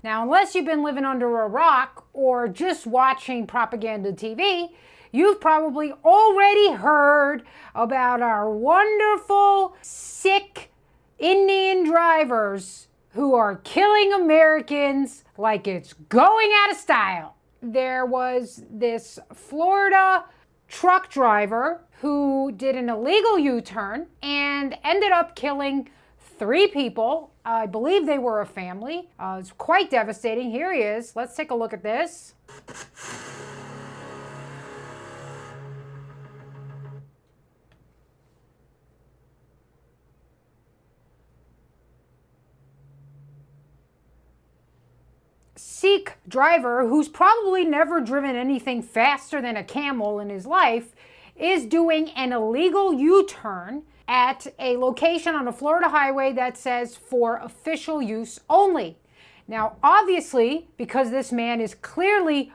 Now, unless you've been living under a rock or just watching propaganda TV, you've probably already heard about our wonderful Sikh Indian drivers who are killing Americans like it's going out of style. There was this Florida truck driver who did an illegal U-turn and ended up killing 3 people. I believe they were a family. It's quite devastating. Here he is. Let's take a look at this. Sikh driver who's probably never driven anything faster than a camel in his life is doing an illegal U-turn at a location on a Florida highway that says for official use only. Now, obviously, because this man is clearly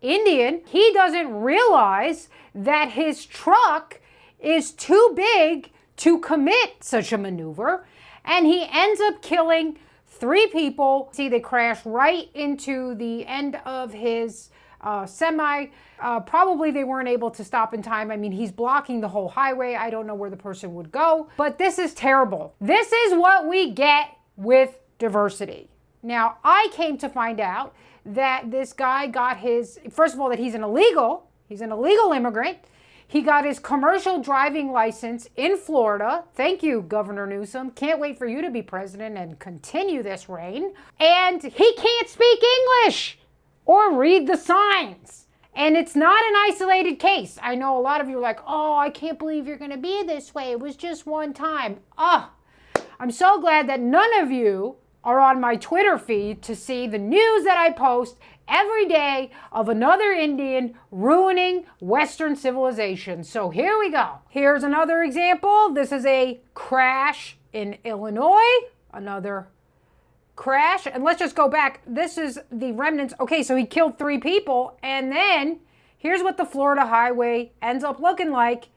Indian, he doesn't realize that his truck is too big to commit such a maneuver, and he ends up killing 3 people. See, they crash right into the end of his semi. Probably they weren't able to stop in time. I mean, he's blocking the whole highway. I don't know where the person would go, but this is terrible. This is what we get with diversity. Now, I came to find out that this guy got his, first of all, that he's an illegal immigrant. He got his commercial driving license in Florida. Thank you, Governor Newsom. Can't wait for you to be president and continue this reign. And he can't speak English or read the signs. And it's not an isolated case. I know a lot of you are like, oh, I can't believe you're going to be this way. It was just one time. I'm so glad that none of you are on my Twitter feed to see the news that I post every day of another Indian ruining Western civilization. So here we go. Here's another example. This is a crash in Illinois. Another crash. And let's just go back. This is the remnants. Okay, so he killed 3 people. And then here's what the Florida highway ends up looking like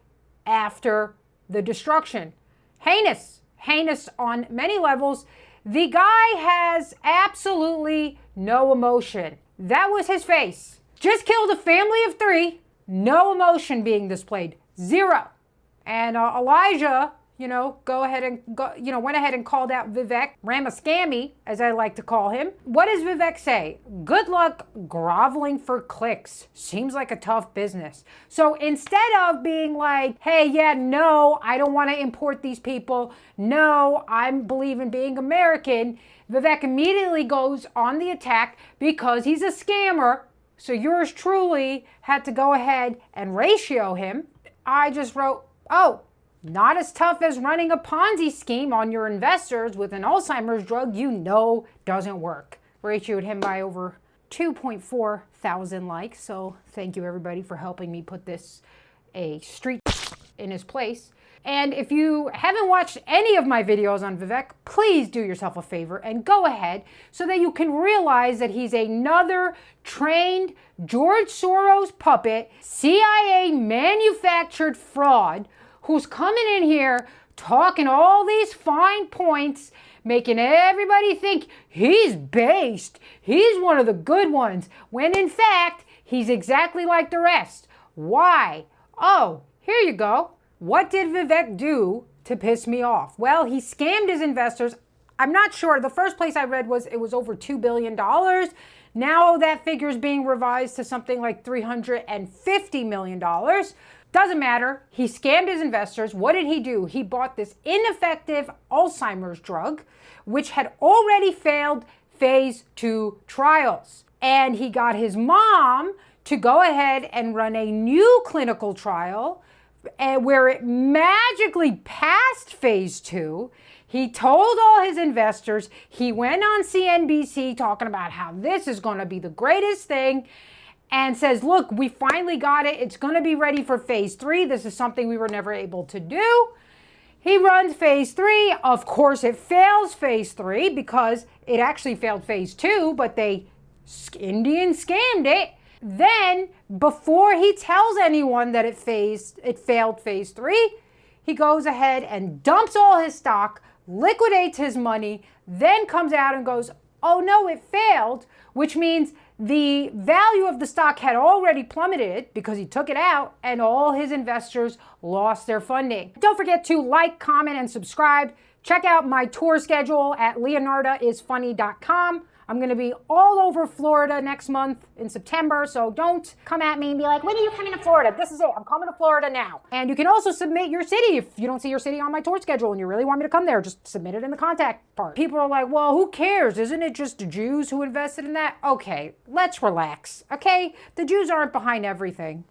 after the destruction. Heinous. Heinous on many levels. The guy has absolutely no emotion. That was his face. Just killed a family of 3. No emotion being displayed. 0. And Elijah, went ahead and called out Vivek, Ramaswamy, as I like to call him. What does Vivek say? Good luck groveling for clicks. Seems like a tough business. So instead of being like, hey, yeah, no, I don't want to import these people. No, I believe in being American. Vivek immediately goes on the attack because he's a scammer. So yours truly had to go ahead and ratio him. I just wrote, oh, not as tough as running a Ponzi scheme on your investors with an Alzheimer's drug doesn't work. Ratioed him by over 2.4 thousand likes. So thank you everybody for helping me put this a street in his place. And if you haven't watched any of my videos on Vivek, please do yourself a favor and go ahead so that you can realize that he's another trained George Soros puppet, CIA manufactured fraud who's coming in here talking all these fine points, making everybody think he's based, he's one of the good ones, when in fact, he's exactly like the rest. Why? Oh, here you go. What did Vivek do to piss me off? Well, he scammed his investors. I'm not sure. The first place I read was it was over $2 billion. Now that figure is being revised to something like $350 million. Doesn't matter. He scammed his investors. What did he do? He bought this ineffective Alzheimer's drug, which had already failed phase 2 trials. And he got his mom to go ahead and run a new clinical trial where it magically passed phase 2. He told all his investors, he went on CNBC talking about how this is going to be the greatest thing and says, look, we finally got it. It's going to be ready for phase 3. This is something we were never able to do. He runs phase 3. Of course, it fails phase 3 because it actually failed phase 2, but Indians scammed it. Then, before he tells anyone that it failed phase 3, he goes ahead and dumps all his stock, liquidates his money, then comes out and goes, Oh no, it failed, which means the value of the stock had already plummeted because he took it out and all his investors lost their funding. Don't forget to like, comment, and subscribe. Check out my tour schedule at leonardaisfunny.com. I'm going to be all over Florida next month in September, so don't come at me and be like, when are you coming to Florida? This is it. I'm coming to Florida now. And you can also submit your city. If you don't see your city on my tour schedule and you really want me to come there, just submit it in the contact part. People are like, well, who cares? Isn't it just the Jews who invested in that? Okay, let's relax, okay? The Jews aren't behind everything.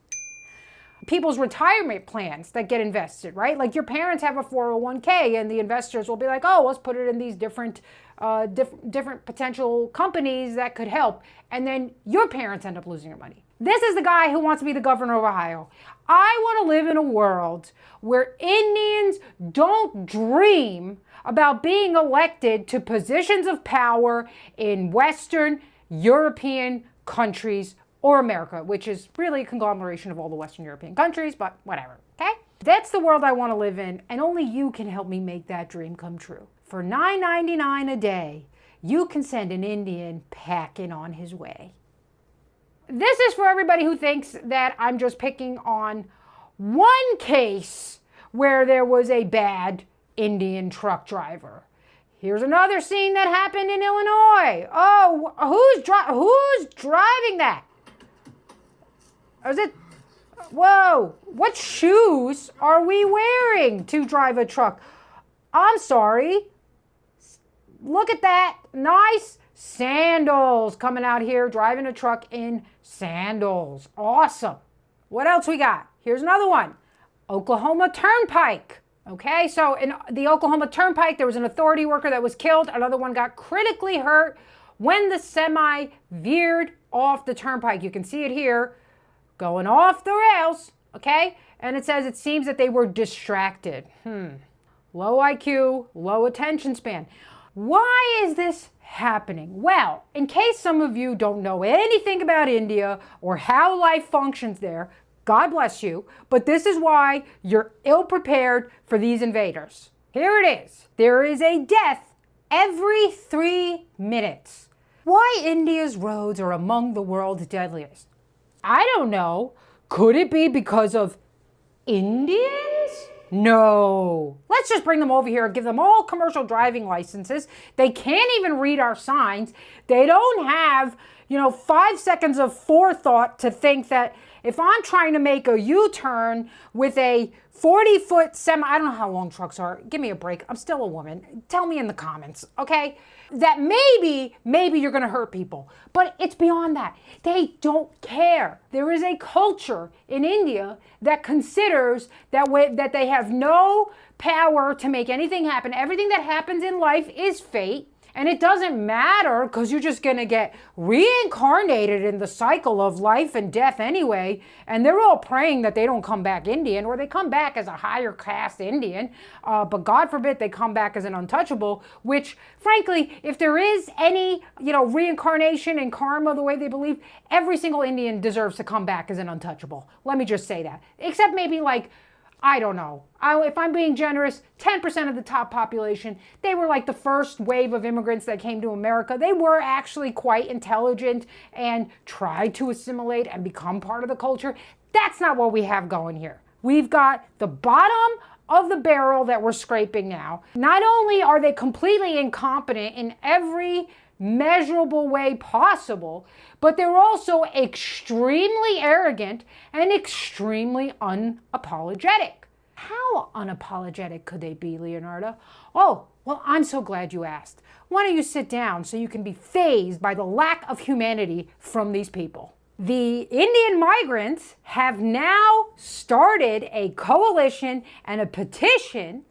People's retirement plans that get invested, right? Like your parents have a 401k and the investors will be like, oh, let's put it in these different potential companies that could help. And then your parents end up losing your money. This is the guy who wants to be the governor of Ohio. I want to live in a world where Indians don't dream about being elected to positions of power in Western European countries or America, which is really a conglomeration of all the Western European countries, but whatever, okay? That's the world I want to live in, and only you can help me make that dream come true. For $9.99 a day, you can send an Indian packing on his way. This is for everybody who thinks that I'm just picking on one case where there was a bad Indian truck driver. Here's another scene that happened in Illinois. Oh, who's driving that? Is it? Whoa, what shoes are we wearing to drive a truck? I'm sorry. Look at that. Nice sandals coming out here, driving a truck in sandals. Awesome. What else we got? Here's another one. Oklahoma Turnpike. Okay, so in the Oklahoma Turnpike, there was an authority worker that was killed. Another one got critically hurt when the semi veered off the turnpike. You can see it here. Going off the rails, okay? And it says it seems that they were distracted. Low IQ, low attention span. Why is this happening? Well, in case some of you don't know anything about India or how life functions there, God bless you, but this is why you're ill-prepared for these invaders. Here it is. There is a death every 3 minutes. Why India's roads are among the world's deadliest? I don't know. Could it be because of Indians? No. Let's just bring them over here and give them all commercial driving licenses. They can't even read our signs. They don't have, 5 seconds of forethought to think that if I'm trying to make a U-turn with a 40-foot semi, I don't know how long trucks are. Give me a break. I'm still a woman. Tell me in the comments, okay? That maybe you're going to hurt people. But it's beyond that. They don't care. There is a culture in India that considers that they have no power to make anything happen. Everything that happens in life is fate. And it doesn't matter because you're just going to get reincarnated in the cycle of life and death anyway. And they're all praying that they don't come back Indian or they come back as a higher caste Indian. But God forbid they come back as an untouchable, which frankly, if there is any, reincarnation and karma the way they believe, every single Indian deserves to come back as an untouchable. Let me just say that. Except maybe I don't know. If I'm being generous, 10% of the top population, they were like the first wave of immigrants that came to America. They were actually quite intelligent and tried to assimilate and become part of the culture. That's not what we have going here. We've got the bottom of the barrel that we're scraping now. Not only are they completely incompetent in every measurable way possible, but they're also extremely arrogant and extremely unapologetic. How unapologetic could they be, Leonardo? Oh, well, I'm so glad you asked. Why don't you sit down so you can be fazed by the lack of humanity from these people? The Indian migrants have now started a coalition and a petition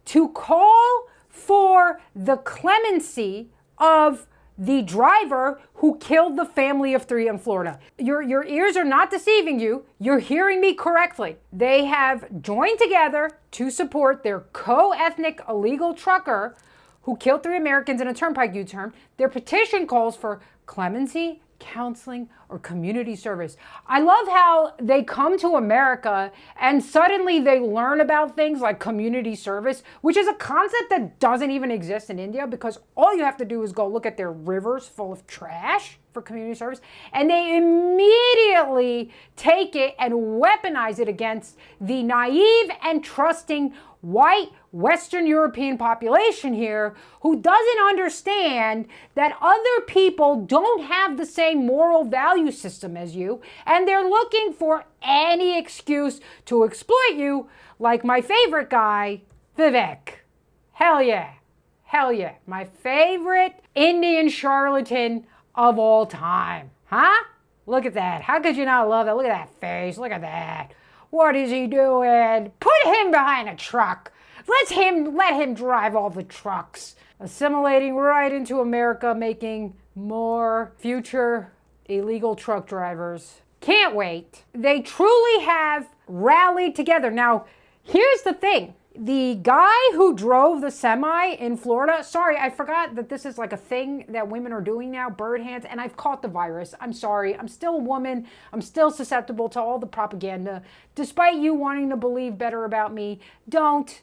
to call for the clemency of the driver who killed the family of 3 in Florida. Your ears are not deceiving you. You're hearing me correctly. They have joined together to support their co-ethnic illegal trucker who killed 3 Americans in a turnpike U-turn. Their petition calls for clemency, counseling, or community service. I love how they come to America and suddenly they learn about things like community service, which is a concept that doesn't even exist in India, because all you have to do is go look at their rivers full of trash for community service, and they immediately take it and weaponize it against the naive and trusting white Western European population here, who doesn't understand that other people don't have the same moral value system as you, and they're looking for any excuse to exploit you, like my favorite guy, Vivek. Hell yeah. Hell yeah. My favorite Indian charlatan of all time. Huh? Look at that. How could you not love that? Look at that face. Look at that. What is he doing? Put him behind a truck. Let him drive all the trucks. Assimilating right into America, making more future illegal truck drivers. Can't wait. They truly have rallied together. Now, here's the thing. The guy who drove the semi in Florida, sorry, I forgot that this is like a thing that women are doing now, bird hands, and I've caught the virus. I'm sorry. I'm still a woman. I'm still susceptible to all the propaganda. Despite you wanting to believe better about me, don't.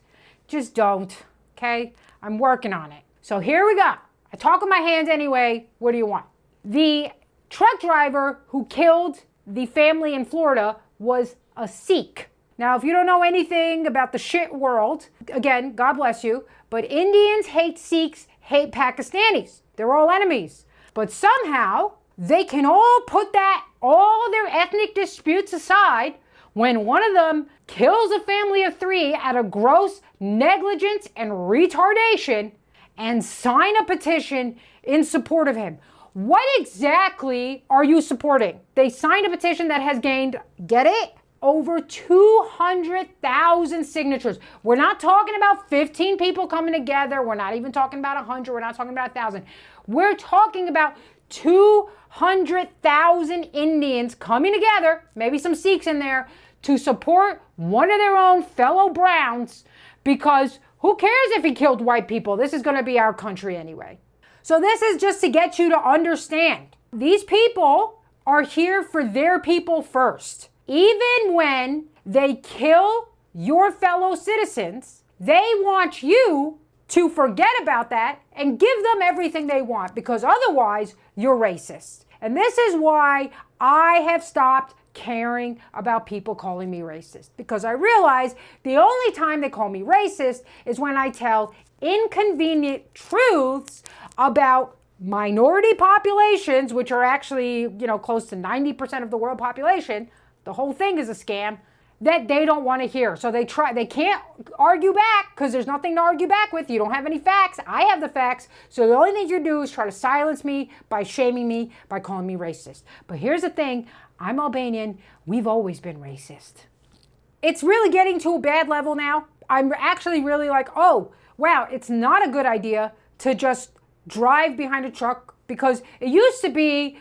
Just don't, okay? I'm working on it. So here we go. I talk with my hands anyway. What do you want? The truck driver who killed the family in Florida was a Sikh. Now, if you don't know anything about the shit world, again, God bless you, but Indians hate Sikhs, hate Pakistanis. They're all enemies. But somehow, they can all put all their ethnic disputes aside when one of them kills a family of 3 out of gross negligence and retardation and sign a petition in support of him. What exactly are you supporting? They signed a petition that has gained, get it? Over 200,000 signatures. We're not talking about 15 people coming together. We're not even talking about 100. We're not talking about 1,000. We're talking about 200,000 Indians coming together, maybe some Sikhs in there, to support one of their own fellow Browns, because who cares if he killed white people? This is going to be our country anyway. So this is just to get you to understand. These people are here for their people first. Even when they kill your fellow citizens, they want you to forget about that and give them everything they want, because otherwise you're racist. And this is why I have stopped caring about people calling me racist, because I realize the only time they call me racist is when I tell inconvenient truths about minority populations, which are actually, close to 90% of the world population. The whole thing is a scam that they don't want to hear. So they can't argue back because there's nothing to argue back with. You don't have any facts. I have the facts. So the only thing you do is try to silence me by shaming me, by calling me racist. But here's the thing. I'm Albanian. We've always been racist. It's really getting to a bad level now. I'm actually really like, oh, wow, it's not a good idea to just drive behind a truck, because it used to be,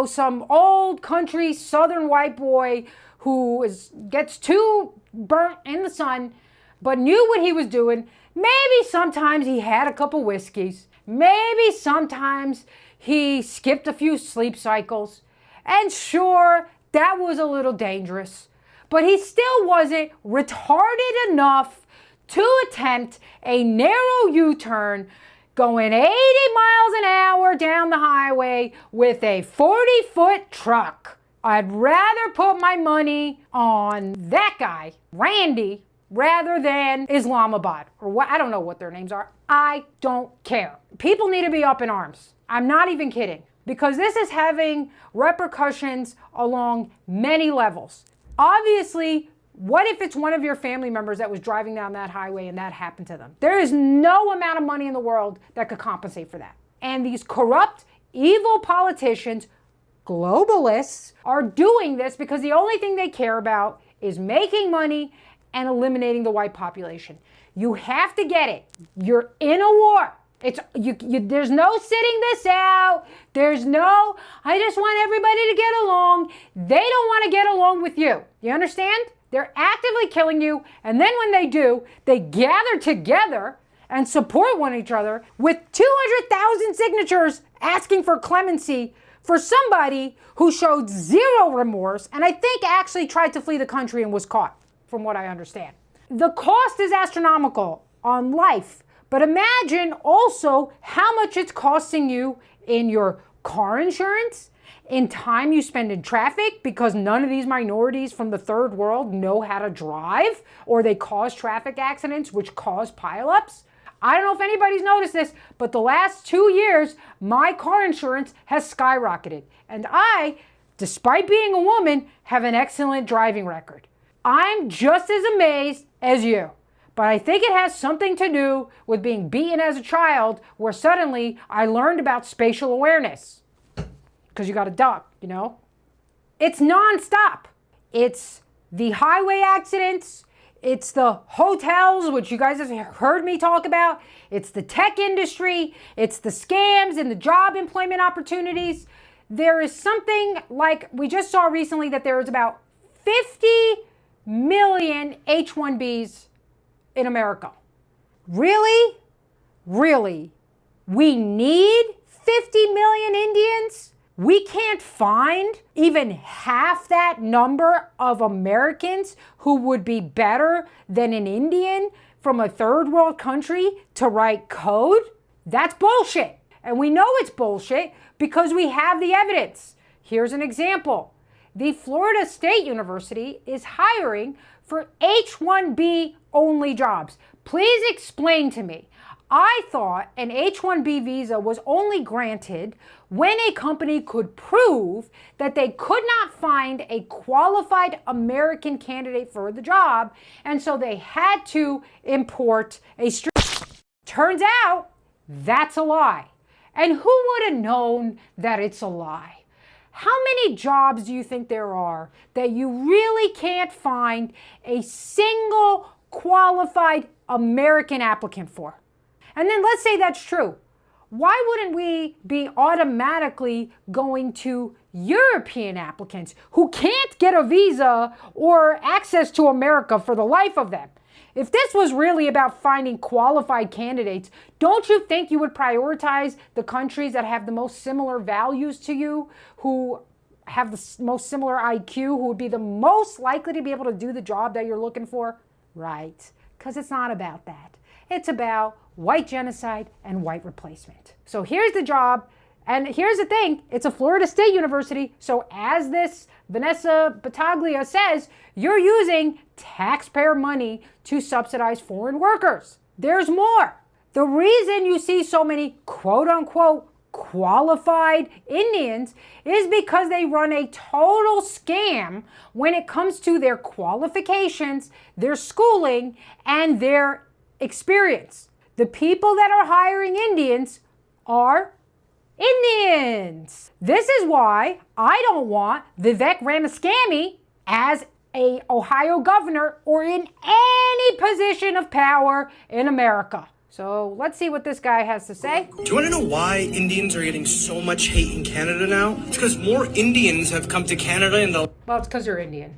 some old country southern white boy who gets too burnt in the sun, but knew what he was doing. Maybe sometimes he had a couple whiskeys. Maybe sometimes he skipped a few sleep cycles. And sure, that was a little dangerous. But he still wasn't retarded enough to attempt a narrow U-turn going 80 miles an hour down the highway with a 40-foot truck. I'd rather put my money on that guy, Randy, rather than Islamabad, or what, I don't know what their names are. I don't care. People need to be up in arms. I'm not even kidding, because this is having repercussions along many levels. Obviously, what if it's one of your family members that was driving down that highway and that happened to them? There is no amount of money in the world that could compensate for that. And these corrupt, evil politicians, globalists, are doing this because the only thing they care about is making money and eliminating the white population. You have to get it. You're in a war. There's no sitting this out. There's no, I just want everybody to get along. They don't want to get along with you. You understand? They're actively killing you, and then when they do, they gather together and support one each other with 200,000 signatures asking for clemency for somebody who showed zero remorse and I think actually tried to flee the country and was caught, from what I understand. The cost is astronomical on life, but imagine also how much it's costing you in your car insurance, in time you spend in traffic, because none of these minorities from the third world know how to drive, or they cause traffic accidents which cause pileups. I don't know if anybody's noticed this, but the last 2 years, my car insurance has skyrocketed. And I, despite being a woman, have an excellent driving record. I'm just as amazed as you. But I think it has something to do with being beaten as a child, where suddenly I learned about spatial awareness. Because you got to duck, you know? It's nonstop. It's the highway accidents. It's the hotels, which you guys have heard me talk about. It's the tech industry. It's the scams and the job employment opportunities. There is something like, we just saw recently that there is about 50 million H-1Bs in America. Really? Really? We need 50 million Indians? We can't find even half that number of Americans who would be better than an Indian from a third world country to write code? That's bullshit. And we know it's bullshit because we have the evidence. Here's an example. The Florida State University is hiring for H-1B only jobs. Please explain to me. I thought an H-1B visa was only granted when a company could prove that they could not find a qualified American candidate for the job, and so they had to import a Turns out that's a lie. And who would have known that it's a lie? How many jobs do you think there are that you really can't find a single qualified American applicant for? And then let's say that's true. Why wouldn't we be automatically going to European applicants who can't get a visa or access to America for the life of them? If this was really about finding qualified candidates, don't you think you would prioritize the countries that have the most similar values to you, who have the most similar IQ, who would be the most likely to be able to do the job that you're looking for? Right, because it's not about that. It's about white genocide and white replacement. So here's the job, and here's the thing, it's a Florida State University, so as this Vanessa Battaglia says, you're using taxpayer money to subsidize foreign workers. There's more. The reason you see so many quote-unquote qualified Indians is because they run a total scam when it comes to their qualifications, their schooling, and their experience. The people that are hiring Indians are Indians. This is why I don't want Vivek Ramaswamy as a Ohio governor or in any position of power in America. So let's see what this guy has to say. Do you want to know why Indians are getting so much hate in Canada now? It's because more Indians have come to Canada in the Well, it's because you're Indian.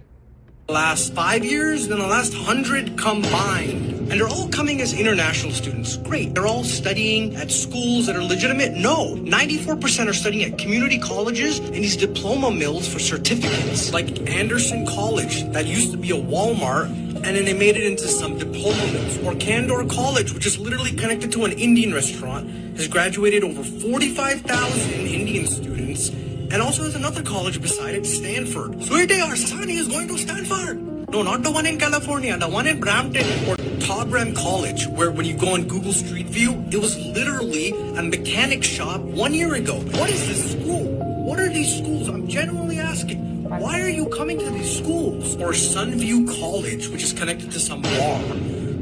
last 5 years than the last 100 combined. And they're all coming as international students. Great. They're all studying at schools that are legitimate. No, 94% are studying at community colleges and these diploma mills for certificates. Like Anderson College, that used to be a Walmart, and then they made it into some diploma mills. Or Candor College, which is literally connected to an Indian restaurant, has graduated over 45,000 Indian students, and also has another college beside it, Stanford. Sweetie, our son is going to Stanford. No, not the one in California, the one in Brampton. Or Todd College, where when you go on Google Street View, it was literally a mechanic shop 1 year ago. What is this school? What are these schools? I'm genuinely asking. Why are you coming to these schools? Or Sunview College, which is connected to some bar.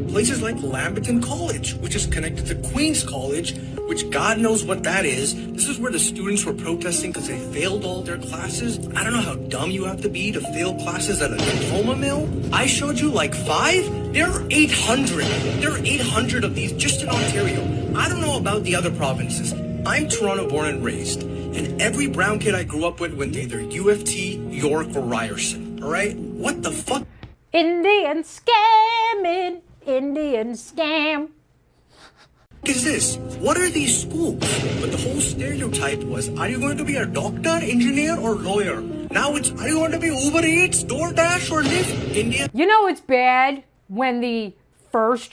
Places like Lamberton College, which is connected to Queens College, which God knows what that is. This is where the students were protesting because they failed all their classes. I don't know how dumb you have to be to fail classes at a diploma mill. I showed you like 5. There are 800. There are 800 of these just in Ontario. I don't know about the other provinces. I'm Toronto born and raised, and every brown kid I grew up with went to either U of T, York, or Ryerson. All right? What the fuck? Indian scamming. Indian scam. Is this? What are these schools? But the whole old stereotype was, are you going to be a doctor, engineer, or lawyer? Now it's, are you going to be Uber Eats, DoorDash, or Lyft? India. You know it's bad when the first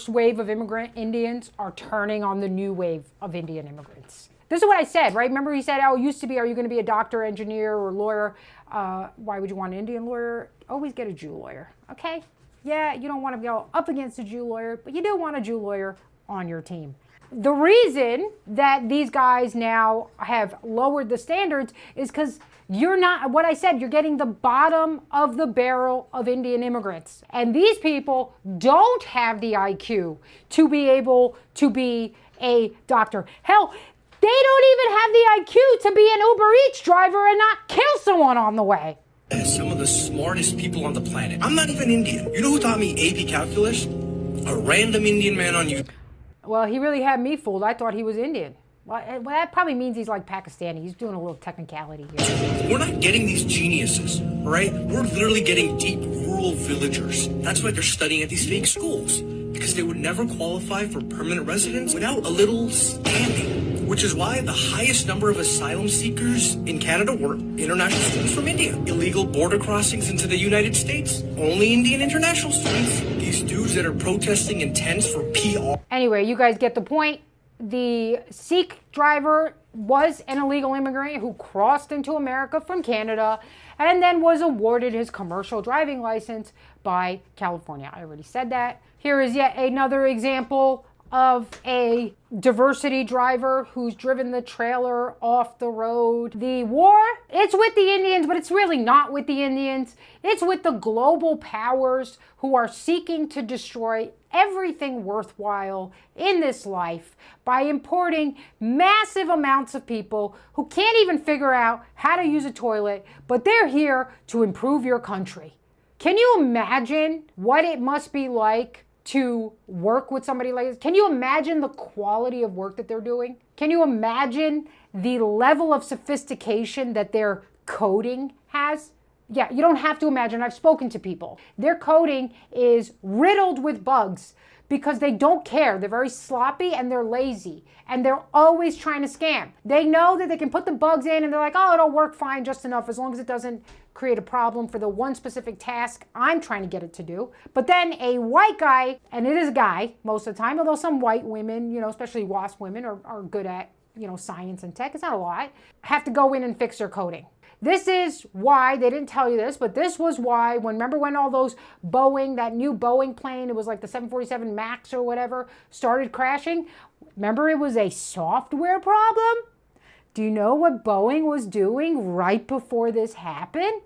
wave of immigrant Indians are turning on the new wave of Indian immigrants. This is what I said, right? Remember he said, oh, it used to be, are you going to be a doctor, engineer, or lawyer? Why would you want an Indian lawyer? Always get a Jew lawyer, okay? Yeah, you don't want to go up against a Jew lawyer, but you do want a Jew lawyer on your team. The reason that these guys now have lowered the standards is because you're not, what I said, you're getting the bottom of the barrel of Indian immigrants. And these people don't have the IQ to be able to be a doctor. Hell, they don't even have the IQ to be an Uber Eats driver and not kill someone on the way. Some of the smartest people on the planet. I'm not even Indian. You know who taught me AP calculus? A random Indian man on YouTube. Well, he really had me fooled. I thought he was Indian. Well, that probably means he's like Pakistani. He's doing a little technicality here. We're not getting these geniuses, all right? We're literally getting deep rural villagers. That's why they're studying at these fake schools, because they would never qualify for permanent residence without a little standing, which is why the highest number of asylum seekers in Canada were international students from India. Illegal border crossings into the United States, only Indian international students. These dudes that are protesting in tents for PR. Anyway, you guys get the point. The Sikh driver was an illegal immigrant who crossed into America from Canada and then was awarded his commercial driving license by California. I already said that. Here is yet another example of a diversity driver who's driven the trailer off the road. The war, it's with the Indians, but it's really not with the Indians. It's with the global powers who are seeking to destroy everything worthwhile in this life by importing massive amounts of people who can't even figure out how to use a toilet, but they're here to improve your country. Can you imagine what it must be like to work with somebody like this? Can you imagine the quality of work that they're doing? Can you imagine the level of sophistication that their coding has? Yeah, you don't have to imagine. I've spoken to people. Their coding is riddled with bugs because they don't care. They're very sloppy and they're lazy and they're always trying to scam. They know that they can put the bugs in and they're like, oh, it'll work fine just enough as long as it doesn't create a problem for the one specific task I'm trying to get it to do. But then a white guy, and it is a guy most of the time, although some white women, you know, especially WASP women are good at, you know, science and tech, it's not a lot, have to go in and fix their coding. This is why, they didn't tell you this, but this was why, remember when all those Boeing, that new Boeing plane, it was like the 747 MAX or whatever, started crashing? Remember it was a software problem? Do you know what Boeing was doing right before this happened?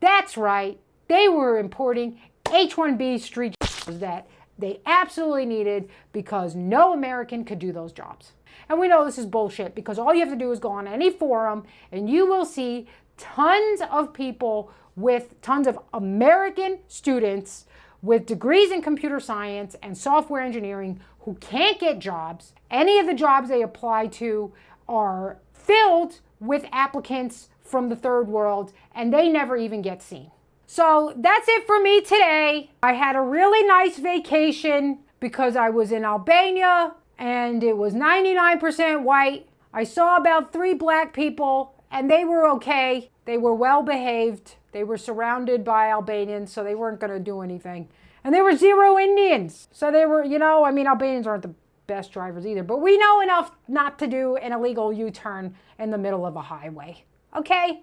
That's right, they were importing H-1B street jobs that they absolutely needed because no American could do those jobs. And we know this is bullshit because all you have to do is go on any forum and you will see tons of people with tons of American students with degrees in computer science and software engineering who can't get jobs. Any of the jobs they apply to are filled with applicants from the third world and they never even get seen. So that's it for me today. I had a really nice vacation because I was in Albania and it was 99% white. I saw about 3 black people and they were okay. They were well behaved. They were surrounded by Albanians, so they weren't gonna do anything. And there were 0 Indians. So they were, you know, I mean, Albanians aren't the best drivers either, but we know enough not to do an illegal U-turn in the middle of a highway. Okay?